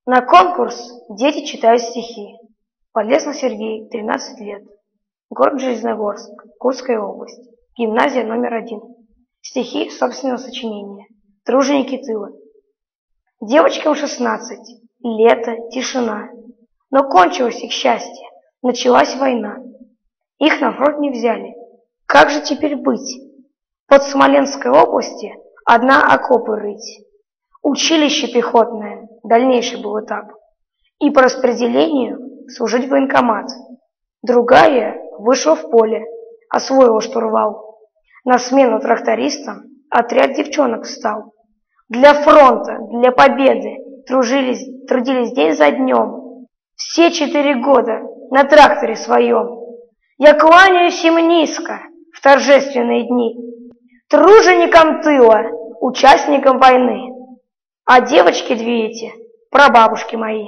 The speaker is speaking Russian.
На конкурс дети читают стихи. Подлесный Сергей, 13 лет. Город Железногорск, Курская область. Гимназия номер 1. Стихи собственного сочинения. Труженики тыла. Девочкам 16. Лето, тишина. Но кончилось их счастье. Началась война. Их на фронт не взяли. Как же теперь быть? Под Смоленской области одна окопы рыть. Училище пехотное, дальнейший был этап. И по распределению служить в военкомат. Другая вышла в поле, освоила штурвал. На смену трактористам отряд девчонок встал. Для фронта, для победы трудились день за днем. Все 4 года на тракторе своем. Я кланяюсь им низко в торжественные дни. Труженикам тыла, участникам войны. А девочки две эти, прабабушки мои.